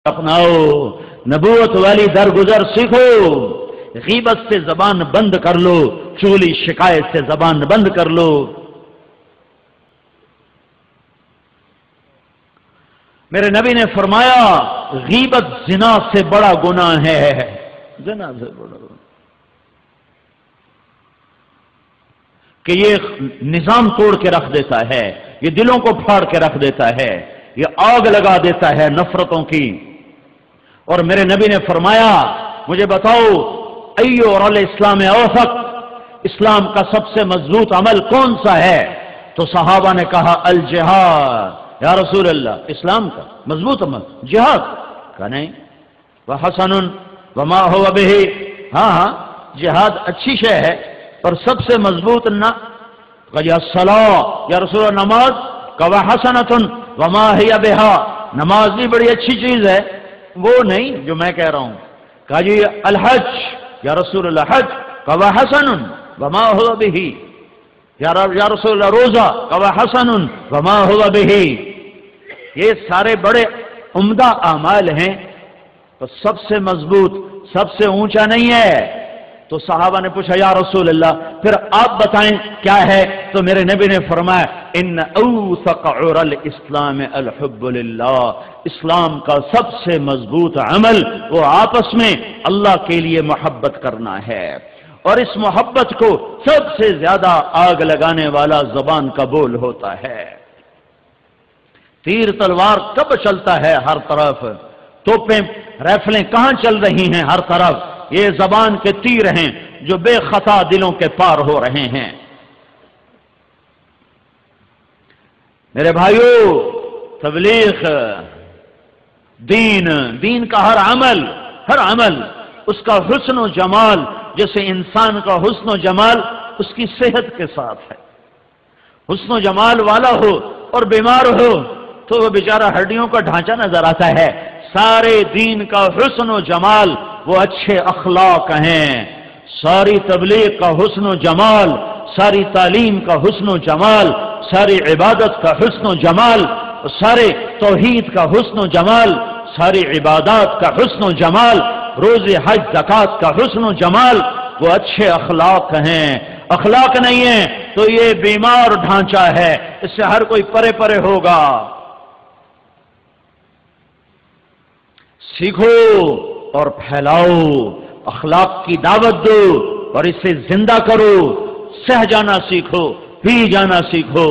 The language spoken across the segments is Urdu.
اپناؤ، نبوت والی درگزر سیکھو، غیبت سے زبان بند کر لو، چغلی شکایت سے زبان بند کر لو۔ میرے نبی نے فرمایا غیبت زنا سے بڑا گناہ ہے، زنا سے بڑا گناہ، کہ یہ نظام توڑ کے رکھ دیتا ہے، یہ دلوں کو پھاڑ کے رکھ دیتا ہے، یہ آگ لگا دیتا ہے نفرتوں کی۔ اور میرے نبی نے فرمایا مجھے بتاؤ ایو اور الاسلام اوثق، اسلام کا سب سے مضبوط عمل کون سا ہے؟ تو صحابہ نے کہا الجہاد، یا رسول اللہ اسلام کا مضبوط عمل جہاد؟ کہا نہیں، وحسن وما هو به، ہاں جہاد اچھی شے ہے پر سب سے مضبوط نہ، کہا الصلاۃ، یا رسول اللہ نماز، کہا وحسنۃ وما هي بها، نماز بھی بڑی اچھی چیز ہے، وہ نہیں جو میں کہہ رہا ہوں۔ کہا جی الحج، یا رسول اللہ حج، کہا وحسن وما هو به، یا رسول اللہ روزہ، کہا وحسن وما هو به۔ یہ سارے بڑے عمدہ اعمال ہیں، تو سب سے مضبوط، سب سے اونچا نہیں ہے۔ تو صحابہ نے پوچھا یا رسول اللہ پھر آپ بتائیں کیا ہے؟ تو میرے نبی نے فرمایا ان اوثق عر الاسلام الحب للہ، اسلام کا سب سے مضبوط عمل وہ آپس میں اللہ کے لیے محبت کرنا ہے، اور اس محبت کو سب سے زیادہ آگ لگانے والا زبان کا بول ہوتا ہے۔ تیر تلوار کب چلتا ہے ہر طرف، توپیں رائفلیں کہاں چل رہی ہیں ہر طرف؟ یہ زبان کے تیر ہیں جو بے خطا دلوں کے پار ہو رہے ہیں۔ میرے بھائیو، تبلیغ، دین کا ہر عمل اس کا حسن و جمال، جیسے انسان کا حسن و جمال اس کی صحت کے ساتھ ہے۔ حسن و جمال والا ہو اور بیمار ہو تو وہ بیچارہ ہڈیوں کا ڈھانچہ نظر آتا ہے۔ سارے دین کا حسن و جمال وہ اچھے اخلاق ہیں۔ ساری تبلیغ کا حسن و جمال، ساری تعلیم کا حسن و جمال، ساری عبادت کا حسن و جمال، سارے توحید کا حسن و جمال، ساری عبادات کا حسن و جمال، روزے حج زکات کا حسن و جمال وہ اچھے اخلاق ہیں۔ اخلاق نہیں ہیں تو یہ بیمار ڈھانچہ ہے، اس سے ہر کوئی پرے پرے ہوگا۔ سیکھو اور پھیلاؤ، اخلاق کی دعوت دو اور اسے زندہ کرو، سہ جانا سیکھو، پی جانا سیکھو۔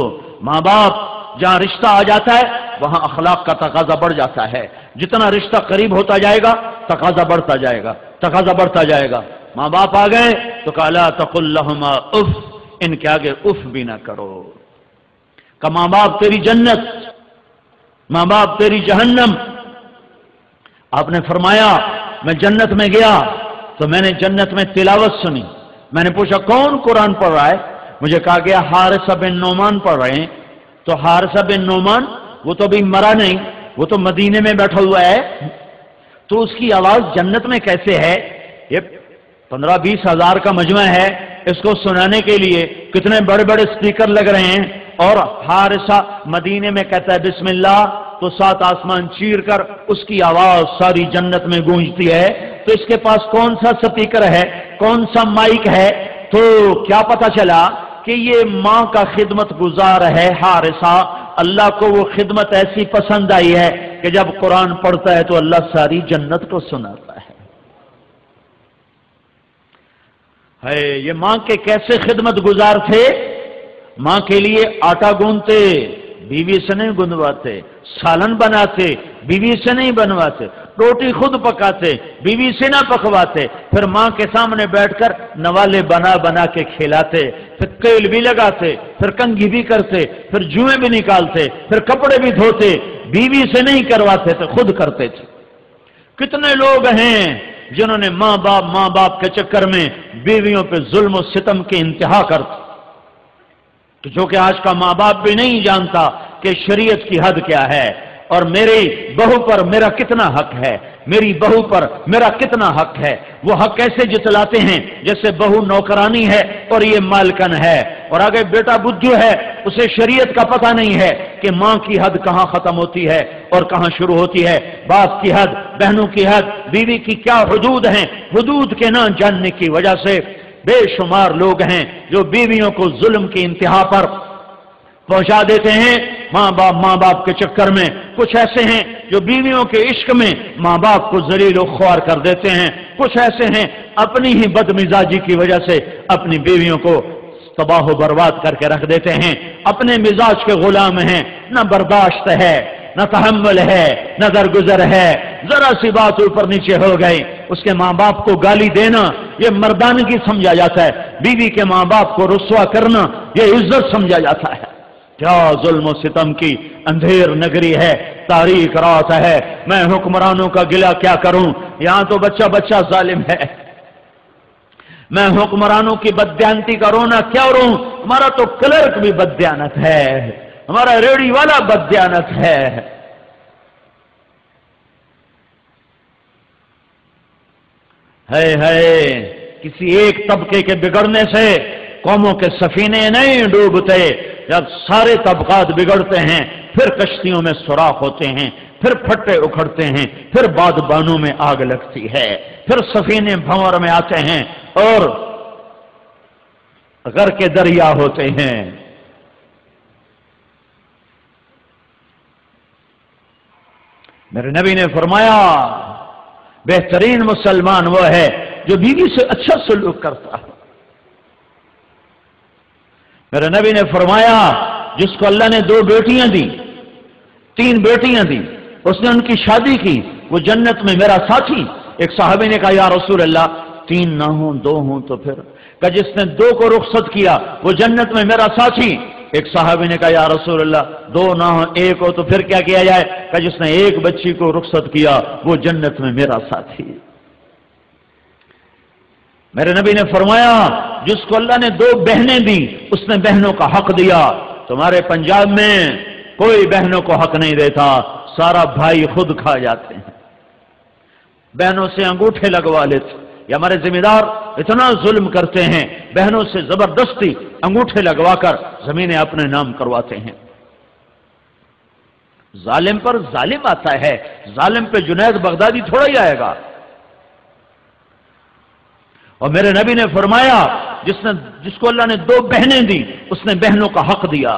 ماں باپ جہاں رشتہ آ جاتا ہے وہاں اخلاق کا تقاضا بڑھ جاتا ہے، جتنا رشتہ قریب ہوتا جائے گا تقاضا بڑھتا جائے گا۔ ماں باپ آ گئے تو کہا لا تقل لهما اف، ان کے آگے اف بھی نہ کرو۔ کہ ماں باپ تیری جنت، ماں باپ تیری جہنم۔ آپ نے فرمایا میں جنت میں گیا تو میں نے جنت میں تلاوت سنی، میں نے پوچھا کون قرآن پڑھ رہا ہے؟ مجھے کہا گیا حارثہ بن نعمان پڑھ رہے ہیں۔ تو حارثہ بن نعمان وہ تو ابھی مرا نہیں، وہ تو مدینے میں بیٹھا ہوا ہے، تو اس کی آواز جنت میں کیسے ہے؟ یہ 15-20 ہزار کا مجمع ہے، اس کو سنانے کے لیے کتنے بڑے بڑے سپیکر لگ رہے ہیں، اور حارثہ مدینے میں کہتا ہے بسم اللہ تو 7 آسمان چیر کر اس کی آواز ساری جنت میں گونجتی ہے۔ تو اس کے پاس کون سا سپیکر ہے، کون سا مائک ہے؟ تو کیا پتا چلا کہ یہ ماں کا خدمت گزار ہے حارثہ۔ اللہ کو وہ خدمت ایسی پسند آئی ہے کہ جب قرآن پڑھتا ہے تو اللہ ساری جنت کو سناتا ہے۔ یہ ماں کے کیسے خدمت گزار تھے؟ ماں کے لیے آٹا گوندتے، بیوی سے نہیں گندواتے، سالن بناتے، بیوی سے نہیں بنواتے، روٹی خود پکاتے، بیوی سے نہ پکواتے، پھر ماں کے سامنے بیٹھ کر نوالے بنا بنا کے کھلاتے، پھر تیل بھی لگاتے، پھر کنگھی بھی کرتے، پھر جوئیں بھی نکالتے، پھر کپڑے بھی دھوتے، بیوی سے نہیں کرواتے تھے، خود کرتے تھے۔ کتنے لوگ ہیں جنہوں نے ماں باپ کے چکر میں بیویوں پہ ظلم و ستم کی انتہا کرتے، جو کہ آج کا ماں باپ بھی نہیں جانتا کہ شریعت کی حد کیا ہے، اور میری بہو پر میرا کتنا حق ہے، میری بہو پر میرا کتنا حق ہے۔ وہ حق کیسے جتلاتے ہیں؟ جیسے بہو نوکرانی ہے اور یہ مالکن ہے، اور آگے بیٹا بدھو ہے، اسے شریعت کا پتہ نہیں ہے کہ ماں کی حد کہاں ختم ہوتی ہے اور کہاں شروع ہوتی ہے، باپ کی حد بہنوں کی حد، بیوی کی کیا حدود ہیں، حدود کے نہ جاننے کی وجہ سے بے شمار لوگ ہیں جو بیویوں کو ظلم کی انتہا پر پہنچا دیتے ہیں ماں باپ کے چکر میں۔ کچھ ایسے ہیں جو بیویوں کے عشق میں ماں باپ کو ذلیل و خوار کر دیتے ہیں، کچھ ایسے ہیں اپنی ہی بدمزاجی کی وجہ سے اپنی بیویوں کو تباہ و برباد کر کے رکھ دیتے ہیں، اپنے مزاج کے غلام ہیں، نہ برداشت ہے، نہ تحمل ہے، نہ درگزر ہے، ذرا سی بات اوپر نیچے ہو گئی اس کے ماں باپ کو گالی دینا یہ مردانگی سمجھا جاتا ہے، بیوی کے ماں باپ کو رسوا کرنا یہ عزت سمجھا جاتا ہے۔ کیا ظلم و ستم کی اندھیر نگری ہے، تاریک رات ہے، میں حکمرانوں کا گلہ کیا کروں، یہاں تو بچہ بچہ ظالم ہے، میں حکمرانوں کی بددیانتی کا رونا کیا روں، ہمارا تو کلرک بھی بددیانت ہے، ہمارا ریڑھی والا بددیانت ہے۔ کسی ایک طبقے کے بگڑنے سے قوموں کے سفینے نہیں ڈوبتے، جب سارے طبقات بگڑتے ہیں پھر کشتیوں میں سوراخ ہوتے ہیں، پھر پھٹے اکھڑتے ہیں، پھر بادبانوں میں آگ لگتی ہے، پھر سفینے بھنور میں آتے ہیں اور غرق کے دریا ہوتے ہیں۔ میرے نبی نے فرمایا بہترین مسلمان وہ ہے جو بیوی سے اچھا سلوک کرتا ہے۔ میرے نبی نے فرمایا جس کو اللہ نے 2 بیٹیاں دی، 3 بیٹیاں دی، اس نے ان کی شادی کی، وہ جنت میں میرا ساتھی۔ ایک صحابی نے کہا یا رسول اللہ 3 نہ ہوں 2 ہوں تو پھر؟ کہ جس نے 2 کو رخصت کیا وہ جنت میں میرا ساتھی۔ ایک صحابی نے کہا یا رسول اللہ 2 نہ ہوں 1 ہو تو پھر کیا کیا جائے؟ کہ جس نے 1 بچی کو رخصت کیا وہ جنت میں میرا ساتھی۔ میرے نبی نے فرمایا جس کو اللہ نے 2 بہنیں دی اس نے بہنوں کا حق دیا۔ تمہارے پنجاب میں کوئی بہنوں کو حق نہیں دیتا، سارا بھائی خود کھا جاتے ہیں، بہنوں سے انگوٹھے لگوا لیتے، یا ہمارے ذمہ دار اتنا ظلم کرتے ہیں بہنوں سے زبردستی انگوٹھے لگوا کر زمینیں اپنے نام کرواتے ہیں۔ ظالم پر ظالم آتا ہے، ظالم پہ جنید بغدادی تھوڑا ہی آئے گا۔ اور میرے نبی نے فرمایا جس کو اللہ نے 2 بہنیں دی اس نے بہنوں کا حق دیا،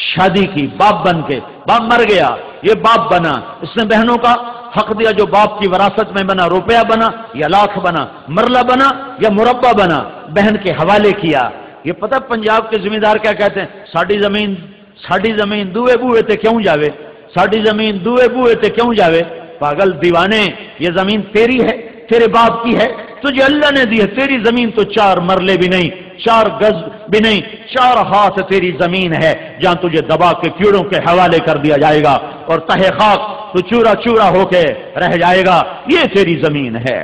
شادی کی، باپ بن کے، باپ مر گیا یہ باپ بنا، اس نے بہنوں کا حق دیا، جو باپ کی وراثت میں بنا، روپیہ بنا یا لاکھ بنا، مرلہ بنا یا مربع بنا، بہن کے حوالے کیا۔ یہ پتہ پنجاب کے ذمہ دار کیا کہتے ہیں؟ ساڑی زمین دوئے بوئے تے کیوں جاوے، ساڑی زمین دوئے بوئے تے کیوں جاوے؟ پاگل دیوانے، یہ زمین تیری ہے، تیرے باپ کی ہے، تجھے اللہ نے دی ہے، تیری زمین تو 4 مرلے بھی نہیں، 4 گز بھی نہیں، 4 ہاتھ تیری زمین ہے جہاں تجھے دبا کے کیڑوں کے حوالے کر دیا جائے گا اور تہے خاک تو چورا چورا ہو کے رہ جائے گا، یہ تیری زمین ہے۔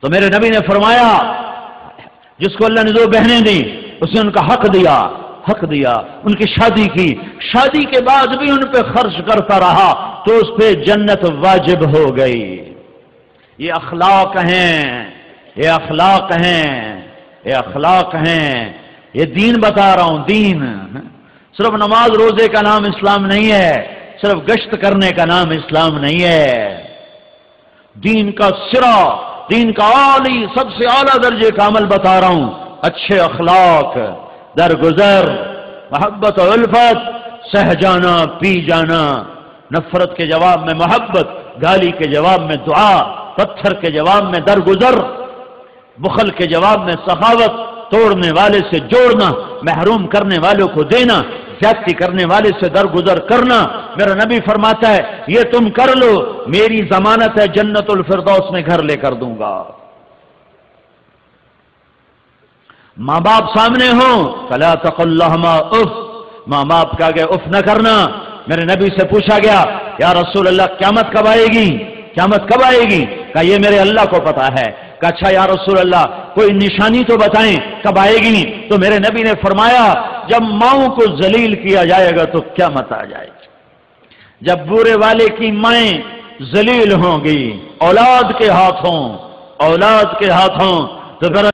تو میرے نبی نے فرمایا جس کو اللہ نے 2 بہنیں دی اس نے ان کا حق دیا، ان کی شادی کی، شادی کے بعد بھی ان پہ خرچ کرتا رہا تو اس پہ جنت واجب ہو گئی۔ یہ اخلاق ہیں، یہ اخلاق ہیں، یہ اخلاق ہیں، یہ دین بتا رہا ہوں، دین۔ صرف نماز روزے کا نام اسلام نہیں ہے، صرف گشت کرنے کا نام اسلام نہیں ہے، دین کا سرا، دین کا عالی سب سے اعلیٰ درجے کا عمل بتا رہا ہوں، اچھے اخلاق، درگزر، محبت و الفت، سہ جانا پی جانا، نفرت کے جواب میں محبت، گالی کے جواب میں دعا، پتھر کے جواب میں درگزر، بخل کے جواب میں سخاوت، توڑنے والے سے جوڑنا، محروم کرنے والوں کو دینا، زیادتی کرنے والے سے درگزر کرنا۔ میرا نبی فرماتا ہے یہ تم کر لو میری ضمانت ہے جنت الفردوس میں گھر لے کر دوں گا۔ ماں باپ سامنے ہوں فلا تقل لهما اف، ماں باپ کا کہ اف نہ کرنا۔ میرے نبی سے پوچھا گیا یا رسول اللہ قیامت کب آئے گی، قیامت کب آئے گی؟ کہا یہ میرے اللہ کو پتا ہے۔ کہا اچھا یا رسول اللہ کوئی نشانی تو بتائیں کب آئے گی؟ تو میرے نبی نے فرمایا جب ماؤں کو ذلیل کیا جائے گا تو قیامت آ جائے گی، جب بورے والے کی مائیں ذلیل ہوں گی اولاد کے ہاتھوں تو پھر